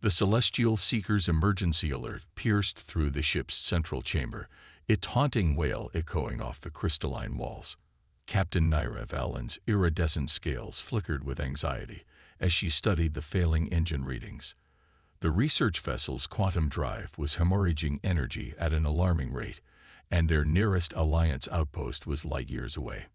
The Celestial Seeker's emergency alert pierced through the ship's central chamber, its haunting wail echoing off the crystalline walls. Captain Naira Vallen's iridescent scales flickered with anxiety as she studied the failing engine readings. The research vessel's quantum drive was hemorrhaging energy at an alarming rate, and their nearest Alliance outpost was light years away.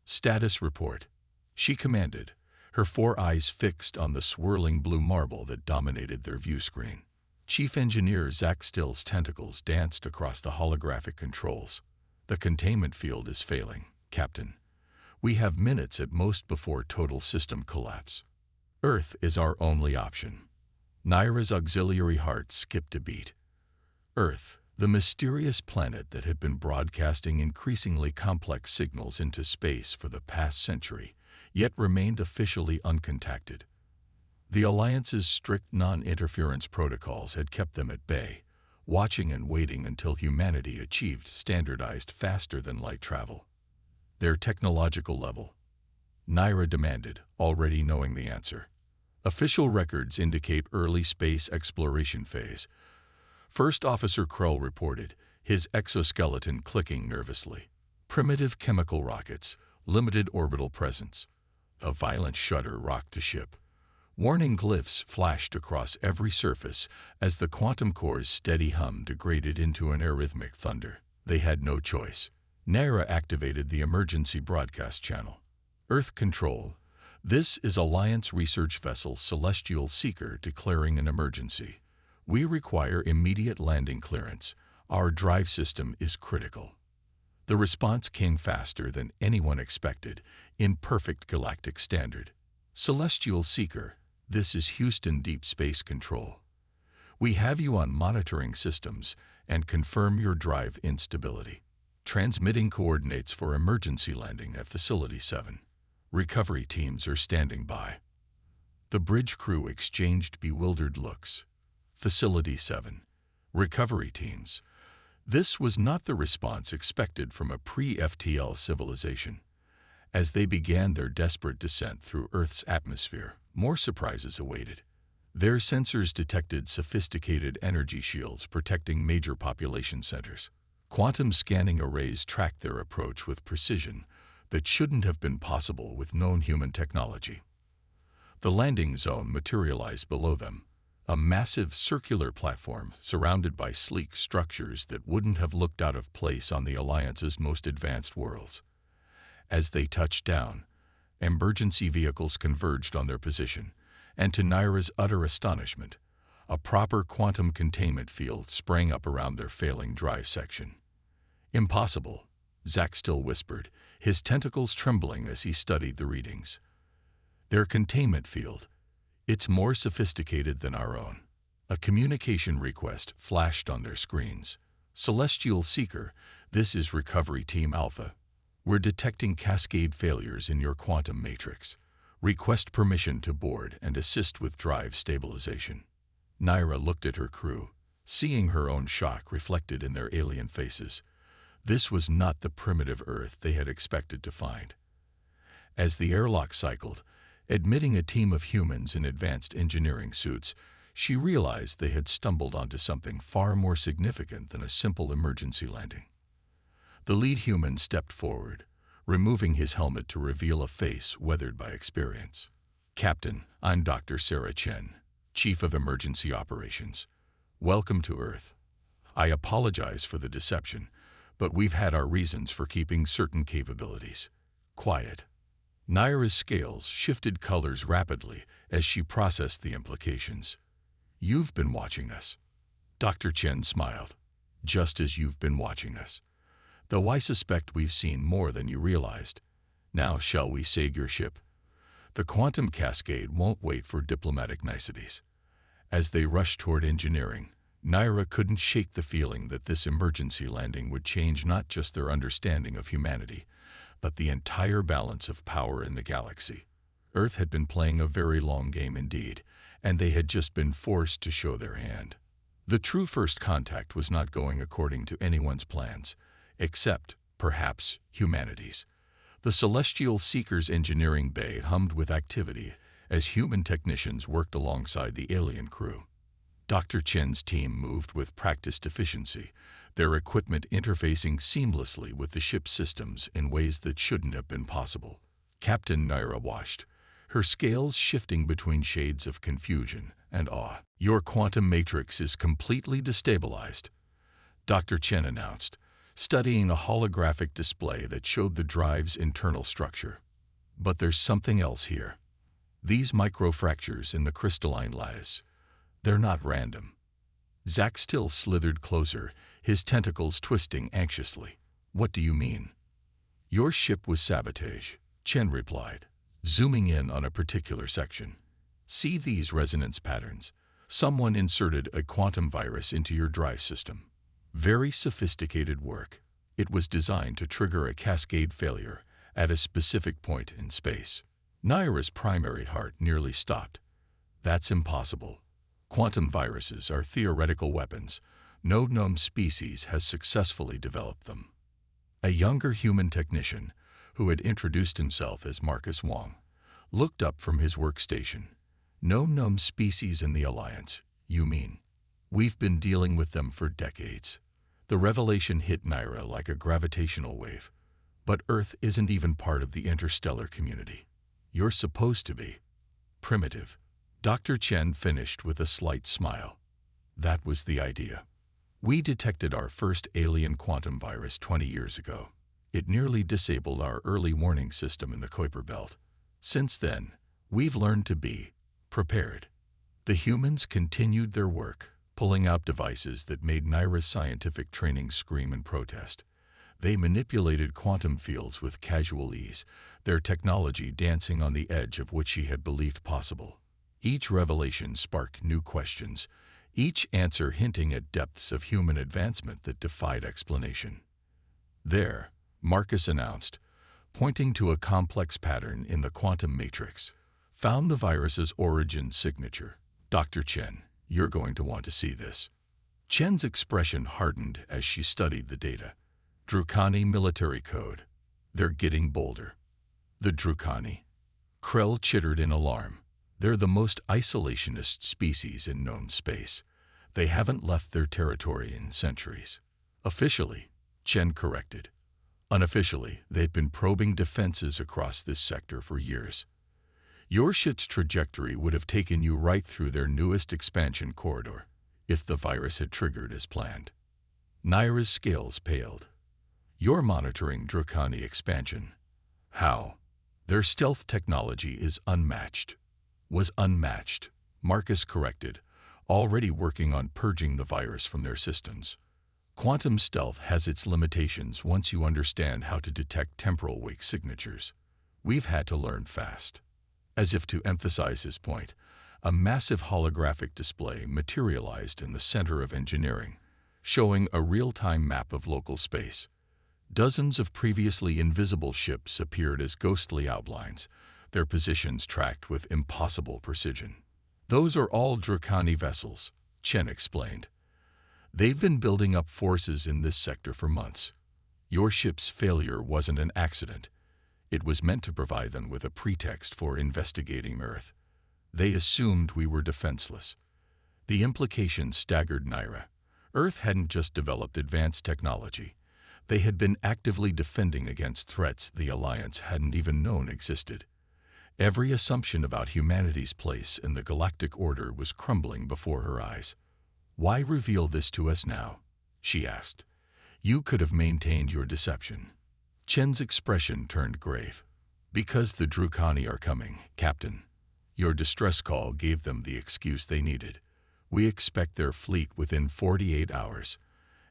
"Status report," she commanded, her 4 eyes fixed on the swirling blue marble that dominated their view screen. Chief Engineer Zach Still's tentacles danced across the holographic controls. "The containment field is failing, Captain. We have minutes at most before total system collapse. Earth is our only option." Naira's auxiliary heart skipped a beat. Earth, the mysterious planet that had been broadcasting increasingly complex signals into space for the past century, yet remained officially uncontacted. The Alliance's strict non-interference protocols had kept them at bay, watching and waiting until humanity achieved standardized faster-than-light travel. "Their technological level?" Naira demanded, already knowing the answer. "Official records indicate early space exploration phase." First Officer Krull reported, his exoskeleton clicking nervously. "Primitive chemical rockets, limited orbital presence." A violent shudder rocked the ship. Warning glyphs flashed across every surface as the quantum core's steady hum degraded into an arrhythmic thunder. They had no choice. Naira activated the emergency broadcast channel. "Earth Control, this is Alliance research vessel Celestial Seeker declaring an emergency. We require immediate landing clearance. Our drive system is critical." The response came faster than anyone expected, in perfect galactic standard. "Celestial Seeker, this is Houston Deep Space Control. We have you on monitoring systems and confirm your drive instability. Transmitting coordinates for emergency landing at Facility 7. Recovery teams are standing by." The bridge crew exchanged bewildered looks. Facility 7. Recovery teams. This was not the response expected from a pre-FTL civilization. As they began their desperate descent through Earth's atmosphere, more surprises awaited. Their sensors detected sophisticated energy shields protecting major population centers. Quantum scanning arrays tracked their approach with precision that shouldn't have been possible with known human technology. The landing zone materialized below them, a massive circular platform surrounded by sleek structures that wouldn't have looked out of place on the Alliance's most advanced worlds. As they touched down, emergency vehicles converged on their position, and to Naira's utter astonishment, a proper quantum containment field sprang up around their failing drive section. "Impossible," Zach Still whispered, his tentacles trembling as he studied the readings. "Their containment field, it's more sophisticated than our own." A communication request flashed on their screens. "Celestial Seeker, this is Recovery Team Alpha. We're detecting cascade failures in your quantum matrix. Request permission to board and assist with drive stabilization." Naira looked at her crew, seeing her own shock reflected in their alien faces. This was not the primitive Earth they had expected to find. As the airlock cycled, admitting a team of humans in advanced engineering suits, she realized they had stumbled onto something far more significant than a simple emergency landing. The lead human stepped forward, removing his helmet to reveal a face weathered by experience. "Captain, I'm Dr. Sarah Chen, Chief of Emergency Operations. Welcome to Earth. I apologize for the deception, but we've had our reasons for keeping certain capabilities quiet." Naira's scales shifted colors rapidly as she processed the implications. "You've been watching us." Dr. Chen smiled. "Just as you've been watching us. Though I suspect we've seen more than you realized. Now shall we save your ship?" The quantum cascade won't wait for diplomatic niceties. As they rushed toward engineering, Naira couldn't shake the feeling that this emergency landing would change not just their understanding of humanity, but the entire balance of power in the galaxy. Earth had been playing a very long game indeed, and they had just been forced to show their hand. The true first contact was not going according to anyone's plans, except, perhaps, humanity's. The Celestial Seeker's engineering bay hummed with activity as human technicians worked alongside the alien crew. Dr. Chen's team moved with practiced efficiency, their equipment interfacing seamlessly with the ship's systems in ways that shouldn't have been possible. Captain Naira watched, her scales shifting between shades of confusion and awe. "Your quantum matrix is completely destabilized," Dr. Chen announced, studying a holographic display that showed the drive's internal structure. "But there's something else here. These microfractures in the crystalline lattice, they're not random." Zack still slithered closer, his tentacles twisting anxiously. "What do you mean?" "Your ship was sabotage," Chen replied, zooming in on a particular section. "See these resonance patterns? Someone inserted a quantum virus into your drive system. Very sophisticated work. It was designed to trigger a cascade failure at a specific point in space." Naira's primary heart nearly stopped. "That's impossible. Quantum viruses are theoretical weapons. No known species has successfully developed them." A younger human technician, who had introduced himself as Marcus Wong, looked up from his workstation. "No known species in the Alliance, you mean? We've been dealing with them for decades." The revelation hit Naira like a gravitational wave. "But Earth isn't even part of the interstellar community. You're supposed to be primitive." Dr. Chen finished with a slight smile. "That was the idea. We detected our first alien quantum virus 20 years ago. It nearly disabled our early warning system in the Kuiper Belt. Since then, we've learned to be prepared." The humans continued their work, pulling out devices that made Naira's scientific training scream in protest. They manipulated quantum fields with casual ease, their technology dancing on the edge of what she had believed possible. Each revelation sparked new questions, each answer hinting at depths of human advancement that defied explanation. "There," Marcus announced, pointing to a complex pattern in the quantum matrix. "Found the virus's origin signature. Dr. Chen, you're going to want to see this." Chen's expression hardened as she studied the data. "Drukani military code. They're getting bolder." "The Drukani?" Krell chittered in alarm. "They're the most isolationist species in known space. They haven't left their territory in centuries." "Officially," Chen corrected. "Unofficially, they've been probing defenses across this sector for years. Your ship's trajectory would have taken you right through their newest expansion corridor, if the virus had triggered as planned." Naira's scales paled. "You're monitoring Drukani expansion. How?" "Their stealth technology is unmatched." "Was unmatched," Marcus corrected, "already working on purging the virus from their systems. Quantum stealth has its limitations once you understand how to detect temporal wake signatures. We've had to learn fast." As if to emphasize his point, a massive holographic display materialized in the center of engineering, showing a real-time map of local space. Dozens of previously invisible ships appeared as ghostly outlines, their positions tracked with impossible precision. "Those are all Drukani vessels," Chen explained. "They've been building up forces in this sector for months. Your ship's failure wasn't an accident. It was meant to provide them with a pretext for investigating Earth. They assumed we were defenseless." The implication staggered Naira. Earth hadn't just developed advanced technology. They had been actively defending against threats the Alliance hadn't even known existed. Every assumption about humanity's place in the galactic order was crumbling before her eyes. "Why reveal this to us now?" she asked. "You could have maintained your deception." Chen's expression turned grave. "Because the Drukani are coming, Captain. Your distress call gave them the excuse they needed. We expect their fleet within 48 hours.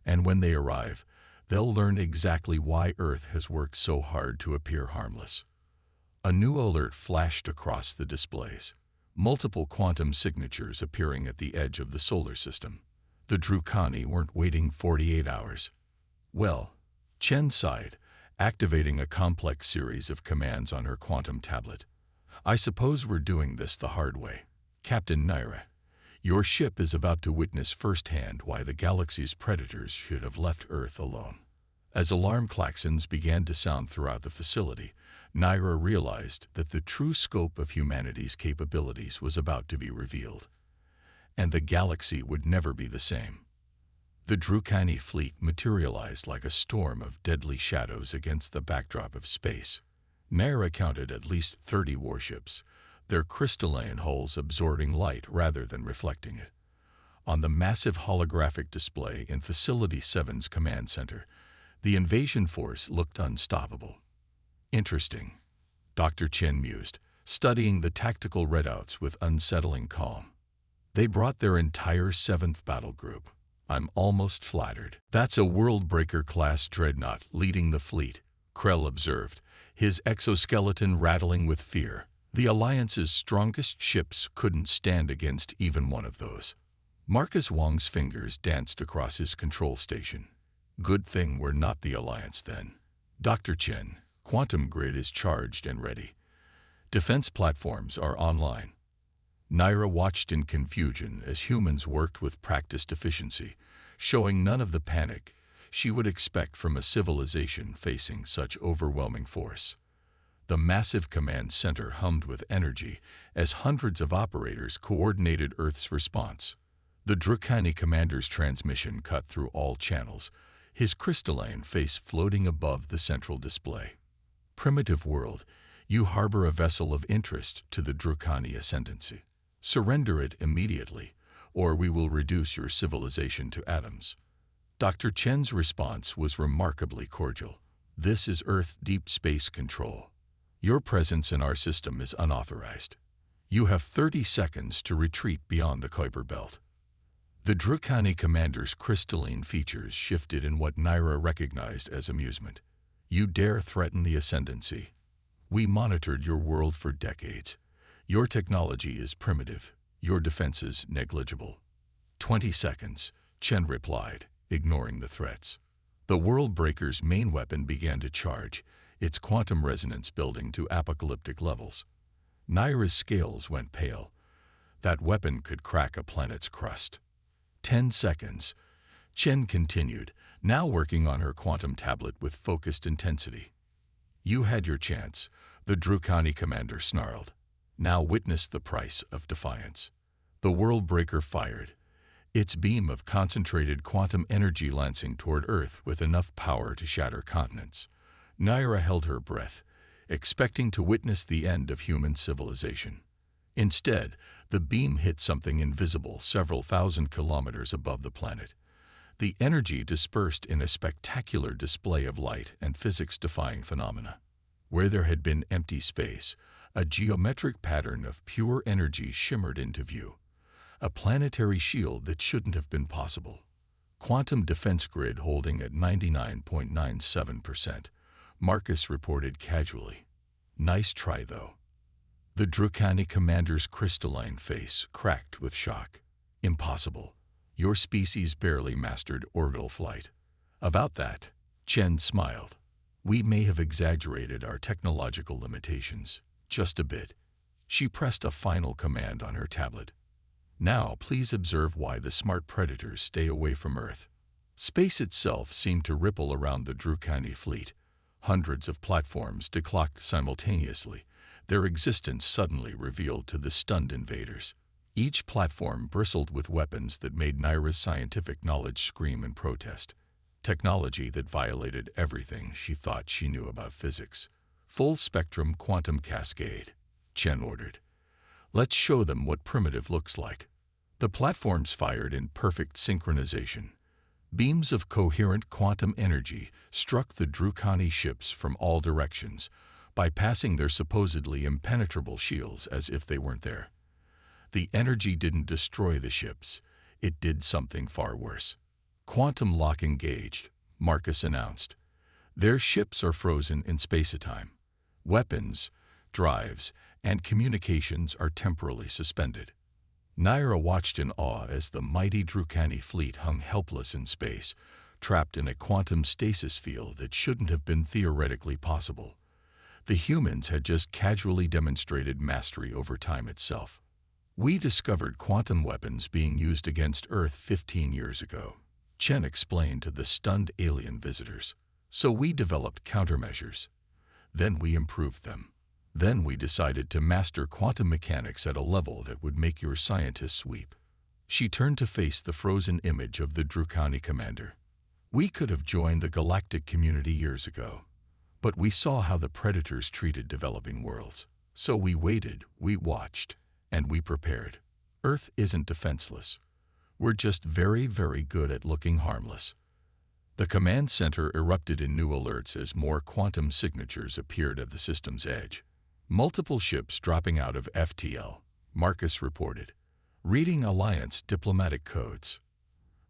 And when they arrive, they'll learn exactly why Earth has worked so hard to appear harmless." A new alert flashed across the displays. Multiple quantum signatures appearing at the edge of the solar system. The Drukani weren't waiting 48 hours. "Well," Chen sighed, activating a complex series of commands on her quantum tablet. "I suppose we're doing this the hard way. Captain Naira, your ship is about to witness firsthand why the galaxy's predators should have left Earth alone." As alarm klaxons began to sound throughout the facility, Naira realized that the true scope of humanity's capabilities was about to be revealed. and the galaxy would never be the same. The Drukani fleet materialized like a storm of deadly shadows against the backdrop of space. Naira counted at least 30 warships, their crystalline hulls absorbing light rather than reflecting it. On the massive holographic display in Facility 7's command center, the invasion force looked unstoppable. Interesting, Dr. Chen mused, studying the tactical readouts with unsettling calm. They brought their entire 7th battle group. I'm almost flattered. That's a Worldbreaker-class dreadnought leading the fleet, Krell observed, his exoskeleton rattling with fear. The Alliance's strongest ships couldn't stand against even one of those. Marcus Wong's fingers danced across his control station. Good thing we're not the Alliance then. Dr. Chen, Quantum Grid is charged and ready. Defense platforms are online. Naira watched in confusion as humans worked with practiced efficiency, showing none of the panic she would expect from a civilization facing such overwhelming force. The massive command center hummed with energy as hundreds of operators coordinated Earth's response. The Drukani commander's transmission cut through all channels, his crystalline face floating above the central display. Primitive world, you harbor a vessel of interest to the Drukani ascendancy. Surrender it immediately, or we will reduce your civilization to atoms. Dr. Chen's response was remarkably cordial. This is Earth Deep Space Control. Your presence in our system is unauthorized. You have 30 seconds to retreat beyond the Kuiper Belt. The Drukani commander's crystalline features shifted in what Naira recognized as amusement. You dare threaten the ascendancy? We monitored your world for decades. Your technology is primitive, your defenses negligible. 20 seconds, Chen replied, ignoring the threats. The Worldbreaker's main weapon began to charge, its quantum resonance building to apocalyptic levels. Naira's scales went pale. That weapon could crack a planet's crust. 10 seconds. Chen continued, now working on her quantum tablet with focused intensity. You had your chance, the Drukani commander snarled. Now witness the price of defiance. The Worldbreaker fired, its beam of concentrated quantum energy lancing toward Earth with enough power to shatter continents. Naira held her breath, expecting to witness the end of human civilization. Instead, the beam hit something invisible several thousand kilometers above the planet. The energy dispersed in a spectacular display of light and physics-defying phenomena. Where there had been empty space, a geometric pattern of pure energy shimmered into view. A planetary shield that shouldn't have been possible. Quantum defense grid holding at 99.97%, Marcus reported casually. Nice try, though. The Drukani commander's crystalline face cracked with shock. Impossible. Your species barely mastered orbital flight. About that, Chen smiled. We may have exaggerated our technological limitations. Just a bit. She pressed a final command on her tablet. Now please observe why the smart predators stay away from Earth. Space itself seemed to ripple around the Drukani fleet. Hundreds of platforms declocked simultaneously, their existence suddenly revealed to the stunned invaders. Each platform bristled with weapons that made Naira's scientific knowledge scream in protest. Technology that violated everything she thought she knew about physics. Full-spectrum quantum cascade, Chen ordered. Let's show them what primitive looks like. The platforms fired in perfect synchronization. Beams of coherent quantum energy struck the Drukani ships from all directions, bypassing their supposedly impenetrable shields as if they weren't there. The energy didn't destroy the ships. It did something far worse. Quantum lock engaged, Marcus announced. Their ships are frozen in space-time. Weapons, drives, and communications are temporarily suspended. Naira watched in awe as the mighty Drukani fleet hung helpless in space, trapped in a quantum stasis field that shouldn't have been theoretically possible. The humans had just casually demonstrated mastery over time itself. We discovered quantum weapons being used against Earth 15 years ago, Chen explained to the stunned alien visitors. So we developed countermeasures. Then we improved them. Then we decided to master quantum mechanics at a level that would make your scientists weep. She turned to face the frozen image of the Drukani commander. We could have joined the galactic community years ago, but we saw how the predators treated developing worlds. So we waited, we watched, and we prepared. Earth isn't defenseless. We're just very, very good at looking harmless. The command center erupted in new alerts as more quantum signatures appeared at the system's edge. Multiple ships dropping out of FTL, Marcus reported. Reading Alliance diplomatic codes.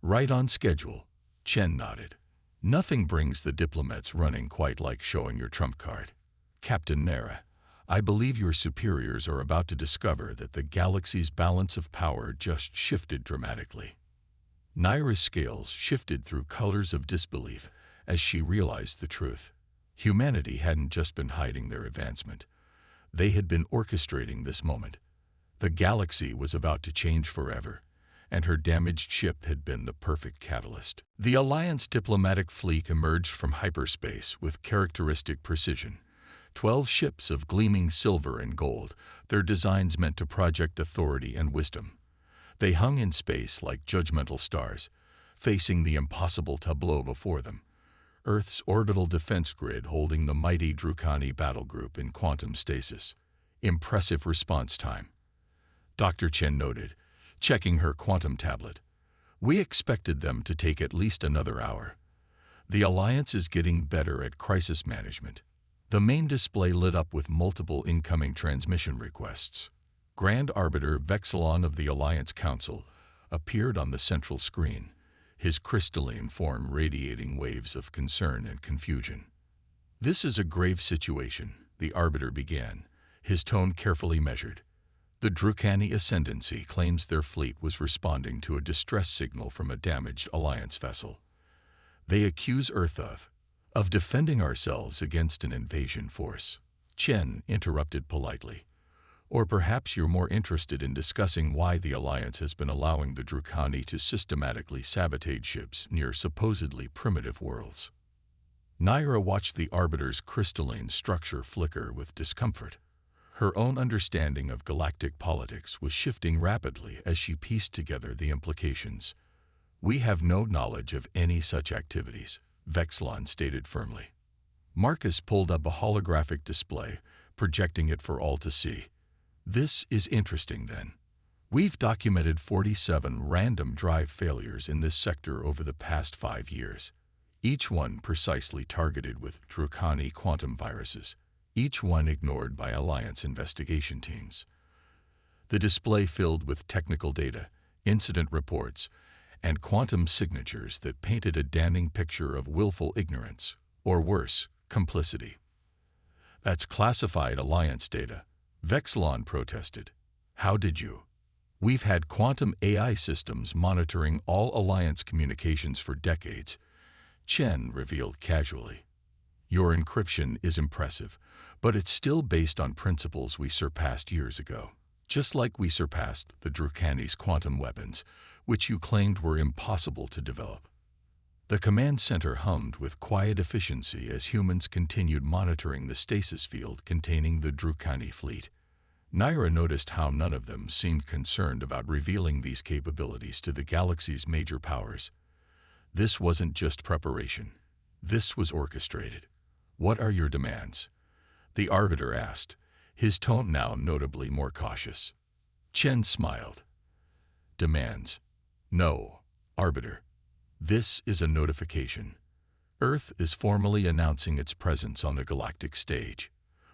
Right on schedule, Chen nodded. Nothing brings the diplomats running quite like showing your trump card. Captain Nara, I believe your superiors are about to discover that the galaxy's balance of power just shifted dramatically. Naira's scales shifted through colors of disbelief as she realized the truth. Humanity hadn't just been hiding their advancement. They had been orchestrating this moment. The galaxy was about to change forever, and her damaged ship had been the perfect catalyst. The Alliance diplomatic fleet emerged from hyperspace with characteristic precision. 12 ships of gleaming silver and gold, their designs meant to project authority and wisdom. They hung in space like judgmental stars, facing the impossible tableau before them. Earth's orbital defense grid holding the mighty Drukani battle group in quantum stasis. Impressive response time, Dr. Chen noted, checking her quantum tablet. We expected them to take at least another hour. The Alliance is getting better at crisis management. The main display lit up with multiple incoming transmission requests. Grand Arbiter Vexilon of the Alliance Council appeared on the central screen, his crystalline form radiating waves of concern and confusion. This is a grave situation, the Arbiter began, his tone carefully measured. The Drukani Ascendancy claims their fleet was responding to a distress signal from a damaged Alliance vessel. They accuse Earth of defending ourselves against an invasion force. Chen interrupted politely. Or perhaps you're more interested in discussing why the Alliance has been allowing the Drukani to systematically sabotage ships near supposedly primitive worlds. Naira watched the Arbiter's crystalline structure flicker with discomfort. Her own understanding of galactic politics was shifting rapidly as she pieced together the implications. We have no knowledge of any such activities, Vexilon stated firmly. Marcus pulled up a holographic display, projecting it for all to see. This is interesting then. We've documented 47 random drive failures in this sector over the past 5 years, each one precisely targeted with Drukani quantum viruses, each one ignored by Alliance investigation teams. The display filled with technical data, incident reports, and quantum signatures that painted a damning picture of willful ignorance, or worse, complicity. That's classified Alliance data, Vexilon protested. How did you? We've had quantum AI systems monitoring all Alliance communications for decades, Chen revealed casually. Your encryption is impressive, but it's still based on principles we surpassed years ago. Just like we surpassed the Drukani's quantum weapons, which you claimed were impossible to develop. The command center hummed with quiet efficiency as humans continued monitoring the stasis field containing the Drukani fleet. Naira noticed how none of them seemed concerned about revealing these capabilities to the galaxy's major powers. This wasn't just preparation. This was orchestrated. What are your demands? The Arbiter asked, his tone now notably more cautious. Chen smiled. Demands? No, Arbiter. This is a notification. Earth is formally announcing its presence on the galactic stage.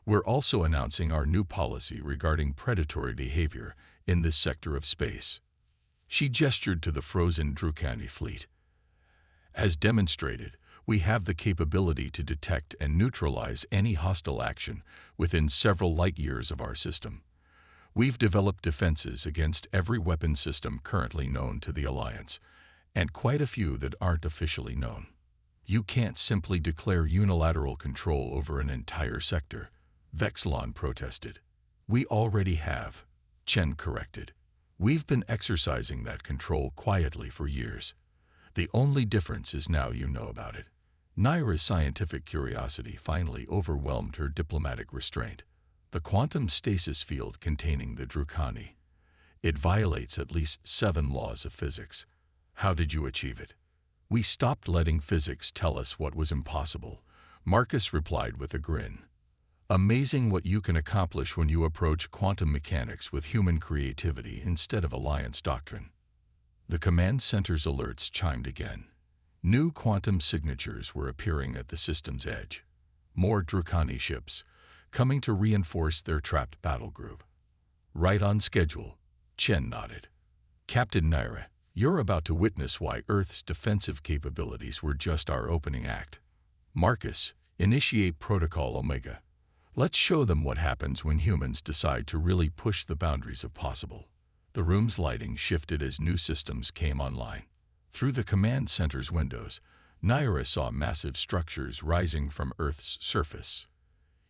We're also announcing our new policy regarding predatory behavior in this sector of space. She gestured to the frozen Drukani fleet. As demonstrated, we have the capability to detect and neutralize any hostile action within several light-years of our system. We've developed defenses against every weapon system currently known to the Alliance, and quite a few that aren't officially known. You can't simply declare unilateral control over an entire sector, Vexilon protested. We already have, Chen corrected. We've been exercising that control quietly for years. The only difference is now you know about it. Naira's scientific curiosity finally overwhelmed her diplomatic restraint. The quantum stasis field containing the Drukani. It violates at least 7 laws of physics. How did you achieve it? We stopped letting physics tell us what was impossible, Marcus replied with a grin. Amazing what you can accomplish when you approach quantum mechanics with human creativity instead of alliance doctrine. The command center's alerts chimed again. New quantum signatures were appearing at the system's edge. More Drukani ships, coming to reinforce their trapped battle group. Right on schedule, Chen nodded. Captain Naira, you're about to witness why Earth's defensive capabilities were just our opening act. Marcus, initiate Protocol Omega. Let's show them what happens when humans decide to really push the boundaries of possible. The room's lighting shifted as new systems came online. Through the command center's windows, Naira saw massive structures rising from Earth's surface.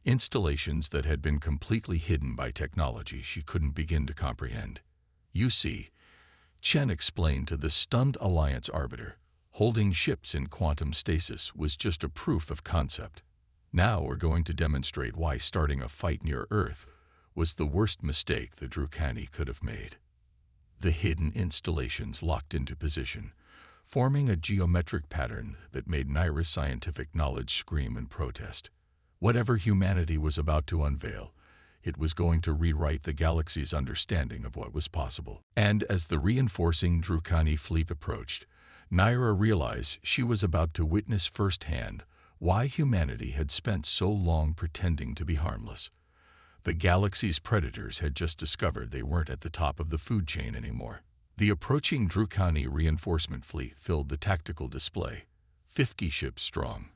Installations that had been completely hidden by technology she couldn't begin to comprehend. You see, Chen explained to the stunned Alliance Arbiter, holding ships in quantum stasis was just a proof of concept. Now we're going to demonstrate why starting a fight near Earth was the worst mistake the Drukani could have made. The hidden installations locked into position, forming a geometric pattern that made Naira's scientific knowledge scream in protest. Whatever humanity was about to unveil, it was going to rewrite the galaxy's understanding of what was possible. And as the reinforcing Drukani fleet approached, Naira realized she was about to witness firsthand why humanity had spent so long pretending to be harmless. The galaxy's predators had just discovered they weren't at the top of the food chain anymore. The approaching Drukani reinforcement fleet filled the tactical display, 50 ships strong,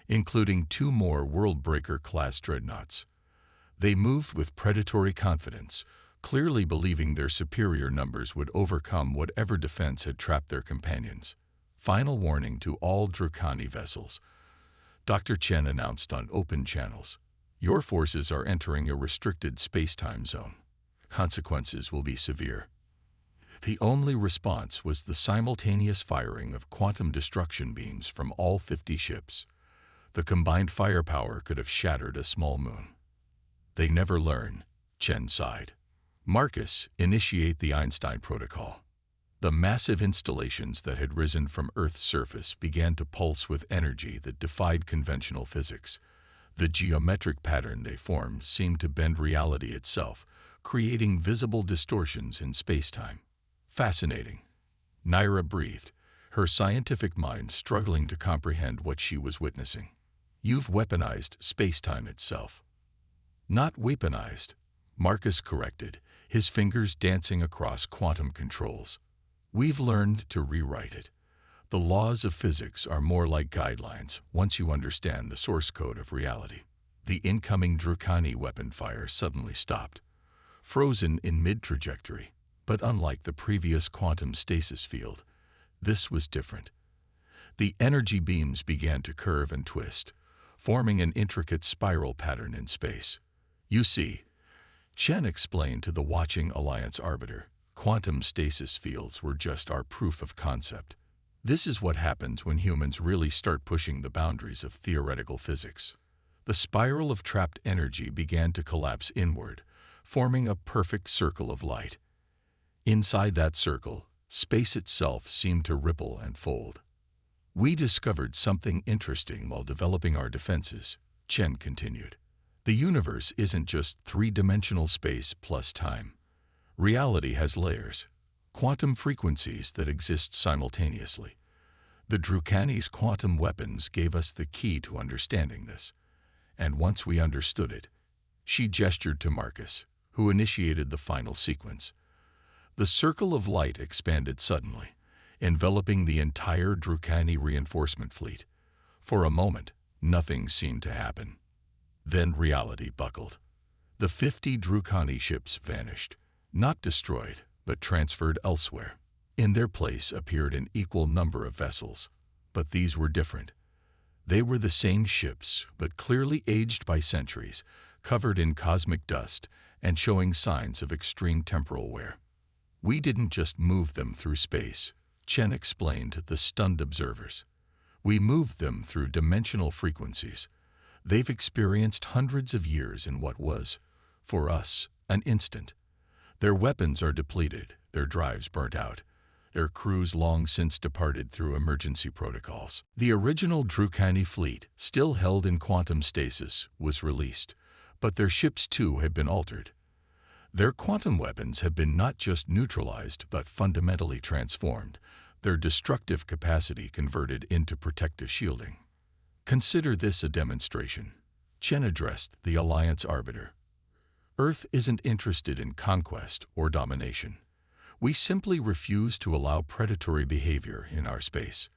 including 2 more Worldbreaker-class dreadnoughts. They moved with predatory confidence, clearly believing their superior numbers would overcome whatever defense had trapped their companions. Final warning to all Drukani vessels. Dr. Chen announced on open channels. Your forces are entering a restricted space-time zone. Consequences will be severe. The only response was the simultaneous firing of quantum destruction beams from all 50 ships. The combined firepower could have shattered a small moon. They never learn, Chen sighed. Marcus, initiate the Einstein Protocol. The massive installations that had risen from Earth's surface began to pulse with energy that defied conventional physics. The geometric pattern they formed seemed to bend reality itself, creating visible distortions in space-time. Fascinating. Naira breathed, her scientific mind struggling to comprehend what she was witnessing. You've weaponized space-time itself. Not weaponized, Marcus corrected, his fingers dancing across quantum controls. We've learned to rewrite it. The laws of physics are more like guidelines once you understand the source code of reality. The incoming Drukani weapon fire suddenly stopped, frozen in mid-trajectory. But unlike the previous quantum stasis field, this was different. The energy beams began to curve and twist, forming an intricate spiral pattern in space. You see, Chen explained to the watching Alliance Arbiter, quantum stasis fields were just our proof of concept. This is what happens when humans really start pushing the boundaries of theoretical physics. The spiral of trapped energy began to collapse inward, forming a perfect circle of light. Inside that circle, space itself seemed to ripple and fold. We discovered something interesting while developing our defenses, Chen continued. The universe isn't just three-dimensional space plus time. Reality has layers, quantum frequencies that exist simultaneously. The Drukani's quantum weapons gave us the key to understanding this. And once we understood it, she gestured to Marcus, who initiated the final sequence. The circle of light expanded suddenly, enveloping the entire Drukani reinforcement fleet. For a moment, nothing seemed to happen. Then reality buckled. The 50 Drukani ships vanished, not destroyed, but transferred elsewhere. In their place appeared an equal number of vessels, but these were different. They were the same ships, but clearly aged by centuries, covered in cosmic dust and showing signs of extreme temporal wear. We didn't just move them through space, Chen explained to the stunned observers. We moved them through dimensional frequencies. They've experienced hundreds of years in what was, for us, an instant. Their weapons are depleted, their drives burnt out. Their crews long since departed through emergency protocols. The original Drukani fleet, still held in quantum stasis, was released, but their ships too had been altered. Their quantum weapons have been not just neutralized but fundamentally transformed, their destructive capacity converted into protective shielding. Consider this a demonstration. Chen addressed the Alliance Arbiter. Earth isn't interested in conquest or domination. We simply refuse to allow predatory behavior in our space.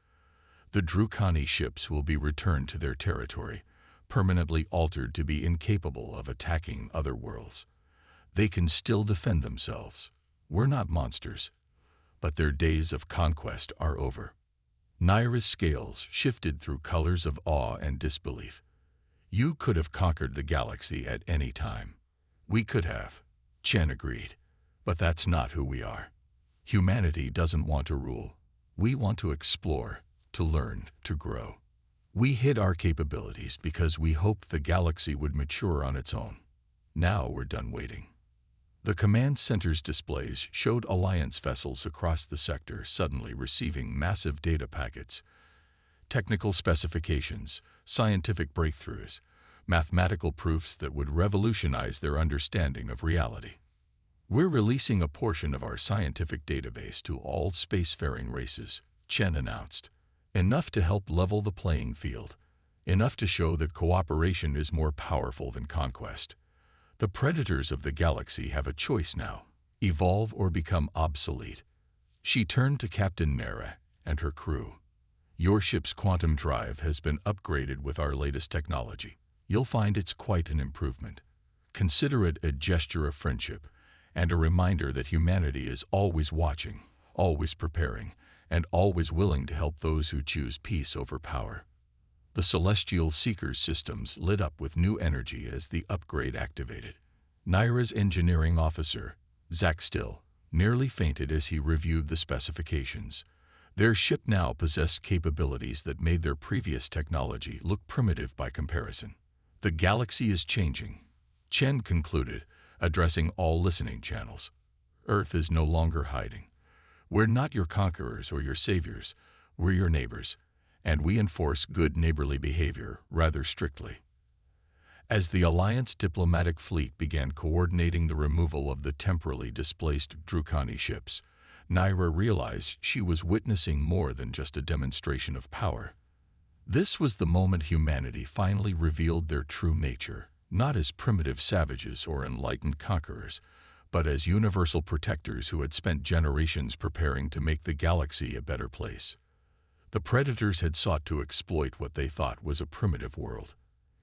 The Drukani ships will be returned to their territory, permanently altered to be incapable of attacking other worlds. They can still defend themselves. We're not monsters, but their days of conquest are over. Naira's scales shifted through colors of awe and disbelief. You could have conquered the galaxy at any time. We could have, Chen agreed, but that's not who we are. Humanity doesn't want to rule. We want to explore, to learn, to grow. We hid our capabilities because we hoped the galaxy would mature on its own. Now we're done waiting. The command center's displays showed Alliance vessels across the sector suddenly receiving massive data packets, technical specifications, scientific breakthroughs, mathematical proofs that would revolutionize their understanding of reality. We're releasing a portion of our scientific database to all spacefaring races, Chen announced. Enough to help level the playing field. Enough to show that cooperation is more powerful than conquest. The predators of the galaxy have a choice now: evolve or become obsolete. She turned to Captain Naira and her crew. Your ship's quantum drive has been upgraded with our latest technology. You'll find it's quite an improvement. Consider it a gesture of friendship and a reminder that humanity is always watching, always preparing, and always willing to help those who choose peace over power. The Celestial Seeker's systems lit up with new energy as the upgrade activated. Naira's engineering officer, Zach Still, nearly fainted as he reviewed the specifications. Their ship now possessed capabilities that made their previous technology look primitive by comparison. The galaxy is changing, Chen concluded, addressing all listening channels. Earth is no longer hiding. We're not your conquerors or your saviors. We're your neighbors, and we enforce good neighborly behavior rather strictly. As the Alliance diplomatic fleet began coordinating the removal of the temporally displaced Drukani ships, Naira realized she was witnessing more than just a demonstration of power. This was the moment humanity finally revealed their true nature, not as primitive savages or enlightened conquerors, but as universal protectors who had spent generations preparing to make the galaxy a better place. The predators had sought to exploit what they thought was a primitive world.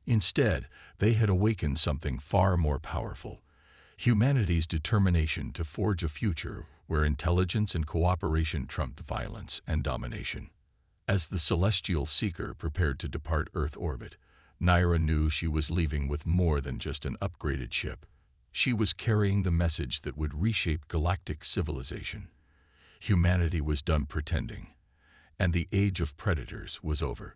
Instead, they had awakened something far more powerful: humanity's determination to forge a future where intelligence and cooperation trumped violence and domination. As the Celestial Seeker prepared to depart Earth orbit, Naira knew she was leaving with more than just an upgraded ship. She was carrying the message that would reshape galactic civilization. Humanity was done pretending, and the age of predators was over.